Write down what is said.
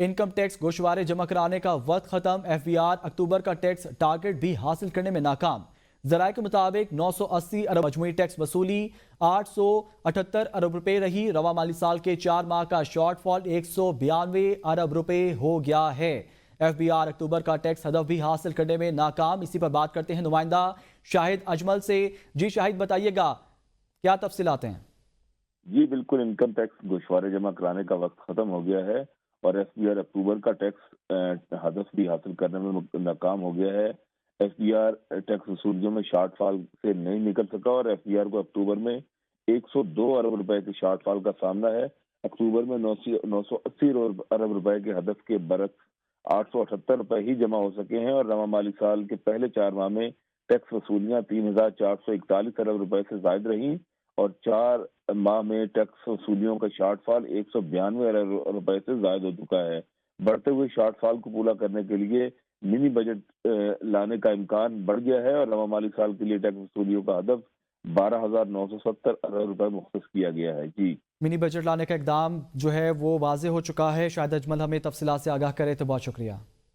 Income tax गोशवारे जमा कराने का वक्त खत्म। एफबीआर अक्टूबर का टैक्स टारगेट भी हासिल करने में नाकाम। जराये के मुताबिक 980 अरब मजमूई टैक्स वसूली 878 अरब रुपए रही। रवा माली साल के 4 माह का शॉर्टफॉल 192 अरब रुपए हो गया है। एफबीआर अक्टूबर का टैक्स हदफ भी हासिल करने में नाकाम। इसी पर बात करते हैं नुमाइंदा शाहिद अजमल से। जी शाहिद, बताइएगा क्या तफसीलात हैं? जी बिल्कुल, इनकम टैक्स गोशवारे जमा कराने का वक्त खत्म हो गया है और एफबीआर अक्टूबर का टैक्स हदफ भी हासिल करने में नाकाम हो गया है। एफबीआर टैक्स वसूलियों में शॉर्टफॉल से नहीं निकल सका और एफबीआर को अक्टूबर में 102 अरब रुपए के शॉर्टफॉल का सामना है। अक्टूबर में 980 अरब रुपए के हदफ के बरक्स 878 रुपए ही जमा हो सके हैं और रवा माली साल के पहले 4 माह में टैक्स वसूलियां 3441 अरब रुपए से जायद रही और 4 माह में टैक्स वसूलियों का शॉर्टफॉल 192 अरब रुपए से जायद हो चुका है। बढ़ते हुए शॉर्टफॉल को पूरा करने के लिए मिनी बजट लाने का इम्कान बढ़ गया है और रवा माली साल के लिए टैक्स वसूलियों का हदफ 12,970 अरब रुपए मुख्तस किया गया है। जी, मिनी बजट लाने का इकदाम जो है वो वाजे हो चुका है। शाहिद अजमल हमें तफसीलात से आगाह करे तो बहुत शुक्रिया।